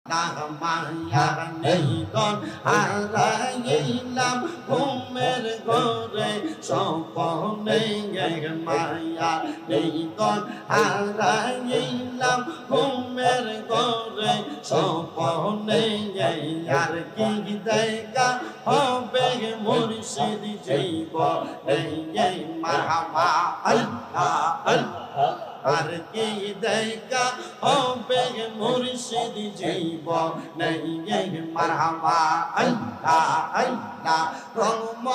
মায়া নেই তন হারাইলাম ঘুমের ঘরে স্বপ্নে মায়া নেই তন হারাইলাম ঘুমের ঘরে স্বপ্নে আর কি দেখা হবে মুর্শিদ জীবনে মারহাবা আল্লাহ আল্লাহ আর কি দেখা হবে মুর্শিদ জীবনে মারহাবা আল্লাহ আল্লাহ রঙম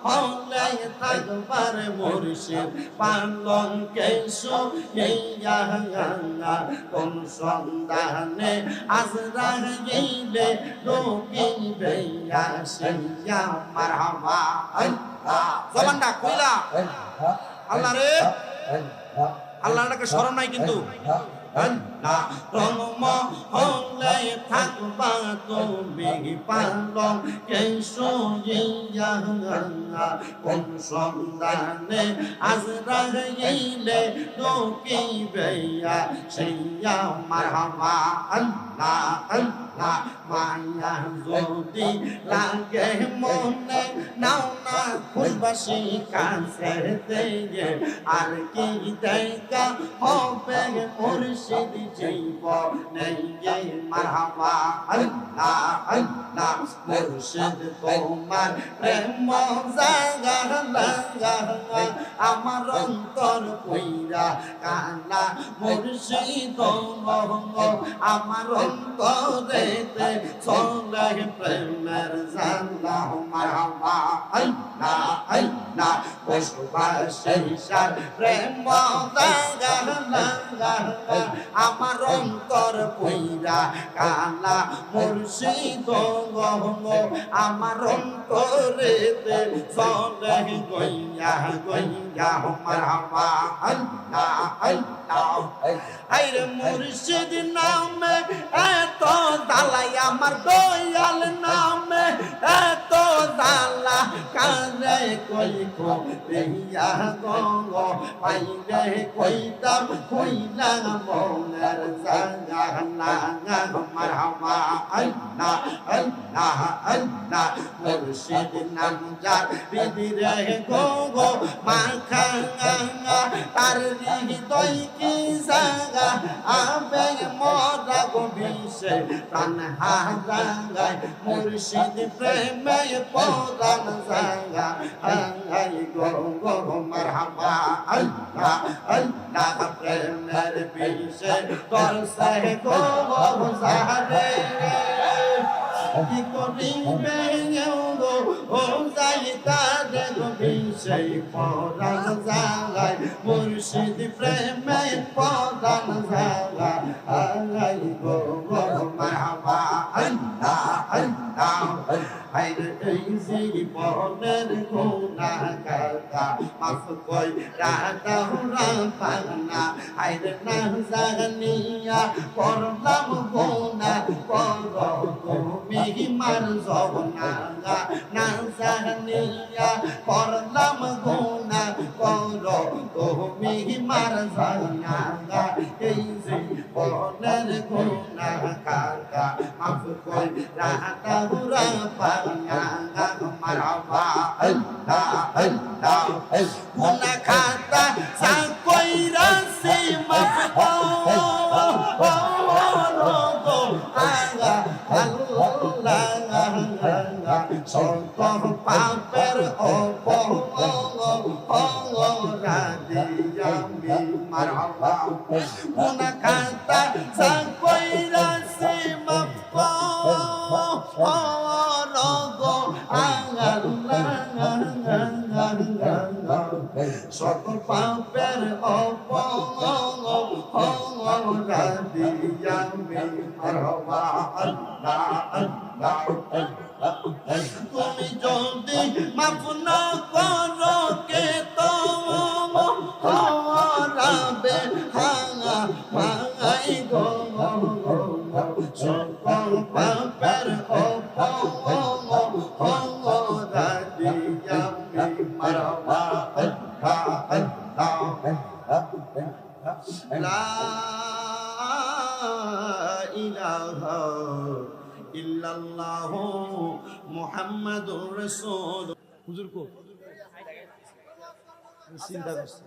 হলে থাকবার মুর্শিদ পালং কেশো ইয়া কোন সন্ধানে আজরা গইলে লোকিবে আসিয়া মারহাবা আল্লাহ জবানটা কইলা আল্লাহ রে আল্লাহটাকে স্মরণ নাই কিন্তু না রঙম হলে থাকবা তুমি পালং কেশো ইয়া কোন সন্ধানে আজরা গইলে লোকিবে আসিয়া মারহাবা আল্লাহ আল্লাহ মায়া যদি লাগে মনে নাও না খুশবাসী কাছে দিয়ে আর কি দেখা হবে মুর্শিদ জীবনে মারহাবা আল্লাহ আল্লাহ মুর্শিদ তোমার প্রেম জাগা লাগা আমার অন্তর কইরা কালা মুর্শিদ আমার অন্তরেতে চলে প্রেমের জালা মারহাবা আল্লাহ আল্লাহ খুশবাসী সার প্রেম জাগা লাগা আমার অন্তর কইরা কালা মুর্শিদ আমার অন্তরেতে চলে গইয়া গইয়া মারহাবা আল্লাহ আল্লাহ আইরে মুর্শিদ নামে এত জালাই আমার দয়াল নামে এত জালা কারে কই কো দেইয়া গঙ্গ পাইলে কইতাম কইলা মনের জাগা লাগা মারহাবা আল্লাহ আল্লাহ আল্লাহ মুর্শিদ নাম যার বিদিরে গঙ্গ মাখা তার হৃদয় কি জাগা আবে মরা গোবিশে প্রাণ হারায় মুর্শিদ প্রেমে পরাণ জাগা আই গো গো মারহাবা আল্লাহ আল্লাহ প্রেমের বিষে তোর সে গো গো জারে কি করিবে গো ও যাইতা রে গো বিষে পরাণ জাগায় মুর্শিদ প্রেমে পরাণ জাগা আই গো গো মারহাবা আল্লাহ আল্লাহ হায়রে এই জীবনের গুনাহগার মাফ কইরা দাও রাব্বানা হায়রে না জানিয়া করলাম গুনাহ করো তুমি মার জবনা না জানিয়া করলাম গুনাহ করো তুমি মার জবনা এই জীবনের গুনাহগার মাফ কইরা দাও রাব্বানা মারহাবা আল্লাহ আল্লাহ গুনাহ খাতা সা কইরা সে মাফ করো গো আগা আল্লাহ সত পাপের অপরাধী আমি মারহাবা গুনাহ খাতা সা কইরা সে মাফ করো সকল পাপের অপরাধী আমি মারহাবা আল্লাহ আল্লাহ তুমি যদি মাফ না করো কে তো হারাবে হাঙা মাই গো সকল পাপের অপরাধী আমি মারহাবা লা ইলাহা ইল্লাল্লাহু মুহাম্মাদুর রাসূল। হুজুর কো চিন্তা করছে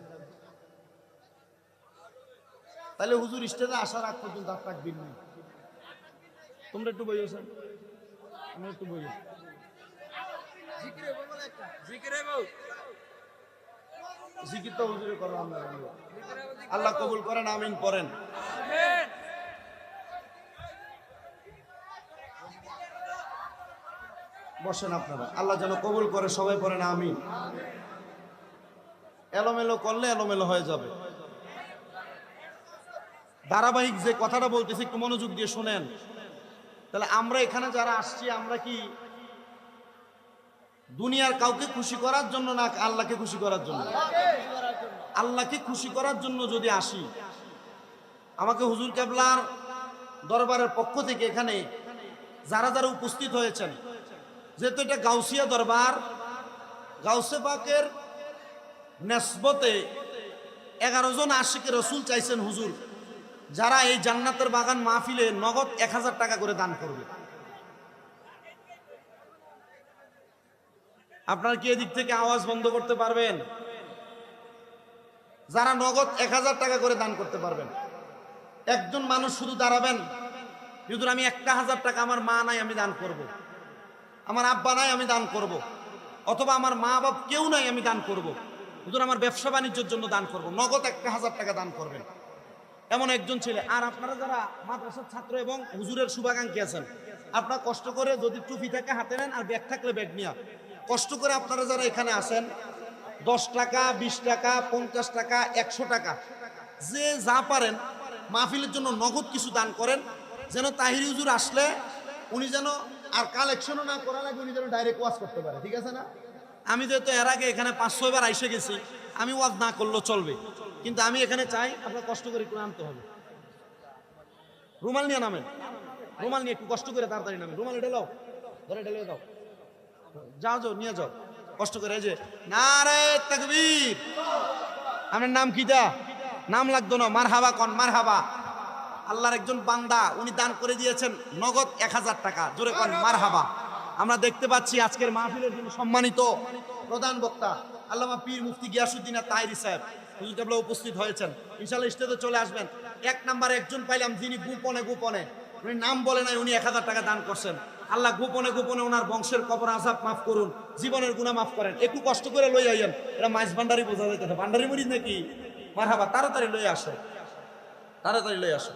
তাহলে হুজুর স্টেজে আসার আগ পর্যন্ত আর তাকবীর নেই। তোমরা একটু বইছো, আমরা একটু বইছো। জিকির তো হুজুরে করো, আমরা আল্লাহ কবুল করেন, আমিন পড়েন। বসেন আপনারা, আল্লাহ যেন কবুল করে, সবাই পড়েন আমিন। এলোমেলো করলে এলোমেলো হয়ে যাবে। ধারাবাহিক যে কথাটা বলতেছি একটু মনোযোগ দিয়ে শুনেন। তাহলে আমরা এখানে যারা আসছি, আমরা কি দুনিয়ার কাউকে খুশি করার জন্য না আল্লাহকে খুশি করার জন্য? আল্লাহকে খুশি করার জন্য যদি আসি, আমাকে হুজুর কেবলার দরবারের পক্ষ থেকে এখানে যারা যারা উপস্থিত হয়েছেন, যেহেতু এটা গাউসিয়া দরবার, গাউসে পাকের নেসবতে 11 জন আশিকে রসুল চাইছেন হুজুর যারা এই জান্নাতের বাগান মাহফিলে নগদ 1000 টাকা করে দান করবে। আপনারা কি এদিক থেকে আওয়াজ বন্ধ করতে পারবেন? যারা নগদ 1000 টাকা করে দান করতে পারবেন, একজন মানুষ শুধু দাঁড়াবেন, হুজুর আমি 1000 টাকা, আমার মা নাই আমি দান করব, আমার আব্বা নাই আমি দান করব, অথবা আমার মা বাপ কেউ নাই আমি দান করব, হুজুর আমার ব্যবসা বাণিজ্যের জন্য দান করব, নগদ 1000 টাকা দান করবেন, এমন একজন ছেলে। আর আপনারা যারা মাদ্রাসার ছাত্র এবং হুজুরের শুভাকাঙ্ক্ষী আছেন, আপনারা কষ্ট করে যদি টুপি থাকে হাতে নেন, আর ব্যাগ থাকলে ব্যাগ নিয়ে কষ্ট করে আপনারা যারা এখানে আসেন 10 টাকা, 20 টাকা, 50 টাকা, 100 টাকা, যে যা পারেন মাহফিলের জন্য নগদ কিছু দান করেন, যেন তাহিরি হুজুর আসলে উনি যেন আর কালেকশনও না করা লাগে, উনি যেন ডাইরেক্ট ওয়াজ করতে পারে। ঠিক আছে না? আমি যেহেতু এর আগে এখানে 5-6 বার এসে গেছি, আমি ওয়াজ না করলেও চলবে, কিন্তু আমি এখানে চাই আপনার কষ্ট করে একটু নামতে হবে। রুমাল নিয়ে নামেন, রুমাল নিয়ে একটু কষ্ট করে তাড়াতাড়ি নামেন। রুমাল ঢেলাও, ধরে ঢেলে দাও, যাও যাও নিয়ে যাও কষ্ট করে। এই যে নারে তাকবীর, আপনার নাম কিটা? নাম লাগতো না, মারহাবা কন, মারহাবা। আল্লাহর একজন বান্দা, উনি দান করে দিয়েছেন নগদ 1000 টাকা, জোরে কন মারহাবা। আমরা দেখতে পাচ্ছি আজকের মাহফিলের জন্য সম্মানিত প্রধান বক্তা আল্লামা পীর মুফতি গিয়াসউদ্দিন তাহেরি সাহেব হুজুর কেবলা উপস্থিত হয়েছেন। ইনশাআল্লাহ স্টেজে চলে আসবেন। 1 নাম্বার একজন পাইলাম যিনি গোপনে গোপনে, উনি নাম বলে নাই, উনি 1000 টাকা দান করছেন। আল্লাহ গোপনে গোপনে ওনার বংশের কবর আযাব মাফ করুন, জীবনের গুনাহ মাফ করেন। একটু কষ্ট করে লই আইয়েন, এটা মাইজ ভান্ডারি বোঝা যাইতেছে, ভান্ডারি মরিদ নাকি? মারহাবা, তাড়াতাড়ি লই আসো, তাড়াতাড়ি লই আসো।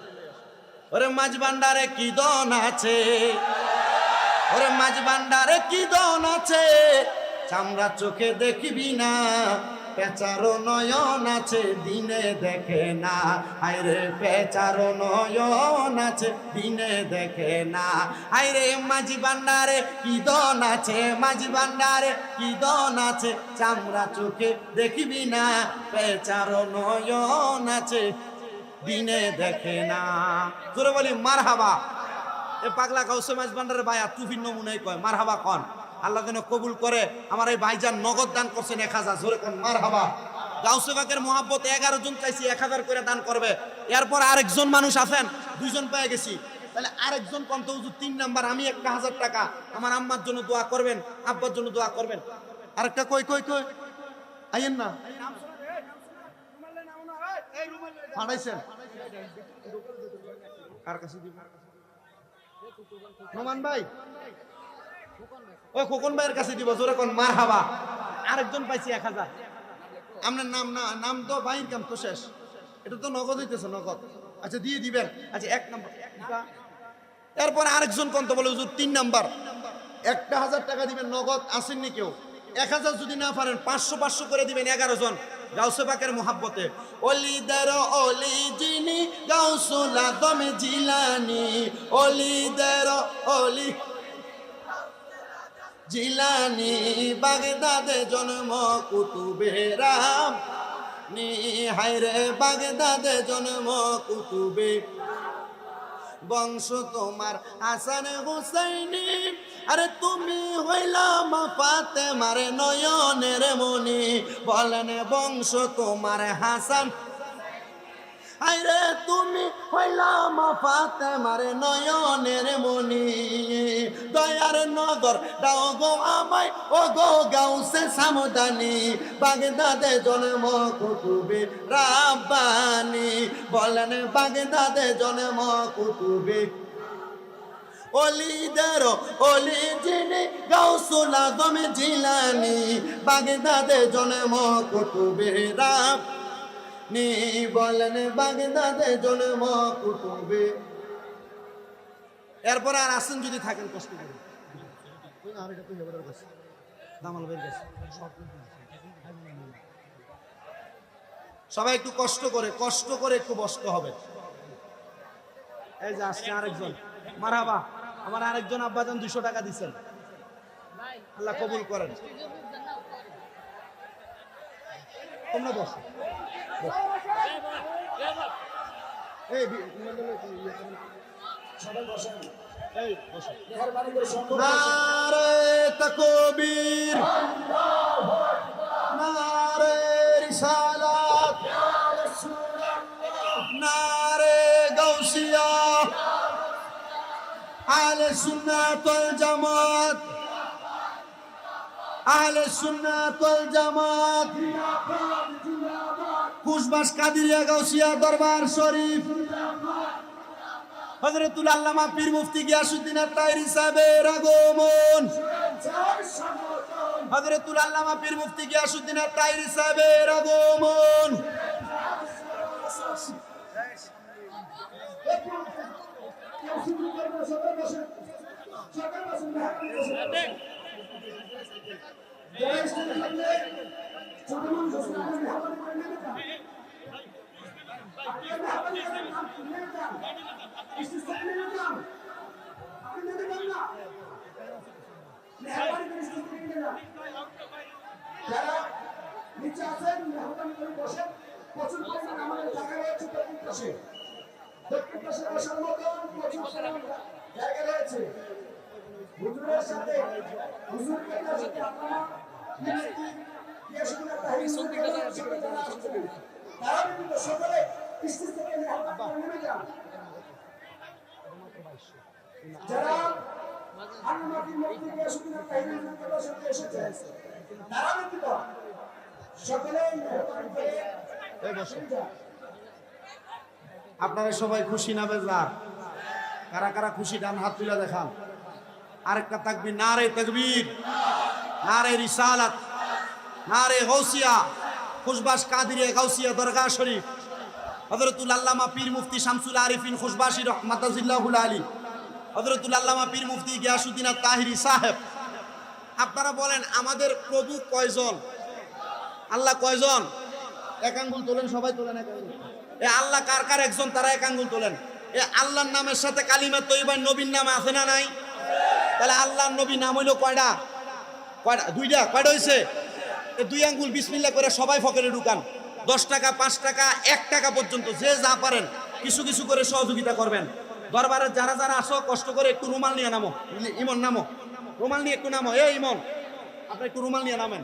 ওরে মাঝ ভান্ডারে কি দন আছে, ওরে মাঝ ভান্ডারে কি দন আছে, চামড়া চোখে দেখবি না, পেচারো নয়ন আছে দিনে দেখে না, আইরে পেচারো নয়ন আছে দিনে দেখে না, আইরে মাঝি ভান্ডারে কি দন আছে, মাঝি ভান্ডারে কি দন আছে, চামড়া চোখে দেখবি না, পেচারো নয়ন আছে দিনে দেখে না। জোরে বলি মারহাবা। এ পাগলা গাউসে মাঝ ভান্ডারের ভাই টুফির নমুনাই কয় মারহাবা কন। আল্লাহ যেন কবুল করে। আমার এই ভাইজান নগদ দান করছেন 1000, জোরে কোন মারহাবা। গাউসে পাকের মহব্বত 11 জন চাইছি 1000 করে দান করবে। এরপর আরেকজন মানুষ আছেন, 2 জন পেয়ে গেছি, তাহলে আরেকজন কত হুজুর 3 নাম্বার, আমি 1000 টাকা, আমার আম্মার জন্য দোয়া করবেন, আব্বার জন্য দোয়া করবেন। আরেকটা কই কই কই আইয়েন না, ফাড়াইছেন কার কাছে দিব? নোমান ভাই, ওই খোকন ভাইয়ের কাছে দিব, জোরে কোন মারহাবা। আরেকজন পাইছি 1000। আপনার নাম না, নাম তো ভাইয়ের কাম তো শেষ, এটা তো নগদ হইতেছে, নগদ। আচ্ছা দিয়ে দিবেন। আচ্ছা 1 নাম্বার। এরপর আরেকজন কত বলে হুজুর 3 নাম্বার, 1000 টাকা দিবেন নগদ। আসেননি কেউ? 1000 যদি না পারেন 500 করে দিবেন 11 জন গাউসে পাকের মোহাব্বতে। অলিদের অলি যিনি গাউসুল আজম জিলানি, অলিদের অলি জিলানি, বাগদাদে জন্ম কুতুবে রাব্বানি, হায়রে বাগদাদে জন্ম কুতুবে, বংশ তোমার হাসান হুসাইনি, আরে তুমি হইলাম ফাতেমার নয়নের মনি, বলেন বংশ তোমার হাসান, আরে তুমি হইলাম ফাতেমার নয়নের মনি, মদিনার নগর দাও গো আমায় ও গো গাউসে সামদানি বাগদাদে জন্ম কুতুবে রাব্বানি বলেন বাগদাদে জন্ম কুতুবে অলিদের অলি যিনি গাউসুল আজম জিলানি বাগদাদে জন্ম কুতুবে রাব্বানি বলেন বাগদাদে জন্ম কুতুবে। এরপরে আর আসেন যদি থাকেন কষ্ট করে সবাই একটু কষ্ট করে একটু বসতে হবে। এই যে আসছে আরেকজন মারহাবা, আমার আরেকজন আব্বাজান 200 টাকা দিচ্ছেন, আল্লাহ কবুল করেন। তোমরা বসো, নারে তাকবীর, নারে রিসালাত, নারে গাউসিয়া, আহলে সুন্নাত ওয়াল জামাত, আহলে সুন্নাত ওয়াল জামাত, কুশবাস কাদিরিয়া গাউসিয়া দরবার শরীফ, হযরতুল আল্লামা পীর মুফতি গিয়াসউদ্দিন আত-তাহেরি সাহেবের আগমন, হযরতুল আল্লামা পীর মুফতি গিয়াসউদ্দিন আত-তাহেরি সাহেবের আগমন। যারা নিচে আছেন মেহরবানি করে বসেন, প্রচুর পরিমাণ আমাদের জায়গা রয়েছে দক্ষিণ পাশে, দক্ষিণ পাশে বসার মতন প্রচুর জায়গা রয়েছে। হুজুরের সাথে হুজুরকে সাথে আপনারা তারা কিন্তু সকলে স্টেজ থেকে নেমে যান। যারা আনুমাতিক মুক্তি গিয়াসউদ্দিন আত-তাহেরির সাথে এসেছে তারা কিন্তু সকলেই আপনারা সবাই খুশি না বেজার? কারা কারা খুশি ডান হাত তুলে দেখান। আরেকটা তাকবীর, নারে তাকবীর, নারে রিসালাত, নারে গাউসিয়া, খুশবাস কাদিরিয়া গাউসিয়া দরগাহ শরীফ, হযরতুল আল্লামা পীর মুফতি শামসুল আরিফিন খুশবাসী রাহমাতুল্লাহুল আলী, হযরতুল আল্লামা পীর মুফতি গিয়াসউদ্দিন আত-তাহেরি সাহেব। আপনারা বলেন আমাদের প্রভু কয়জন? আল্লাহ কয়জন? এক আঙ্গুল তোলেন, সবাই তোলেন এক আঙ্গুল। এ আল্লাহ কার কার একজন, তারা এক আঙ্গুল তোলেন। এ আল্লাহর নামের সাথে কালিমা তৈয়বা নবীর নাম আছে না নাই? তাহলে আল্লাহর নবী নাম হইলো কয়টা? কয়টা? দুইটা। কয়টা হয়েছে? এই 2 আঙ্গুল বিসমিল্লাহ করে সবাই পকেটে ঢুকান। 10 টাকা, 5 টাকা, 1 টাকা পর্যন্ত যে যা পারেন কিছু কিছু করে সহযোগিতা করবেন। দরবারে যারা যারা আসো কষ্ট করে একটু রুমাল নিয়ে নামো। ইমন নামো, রুমাল নিয়ে একটু নামো। এই ইমন, আপনি একটু রুমাল নিয়ে নামেন।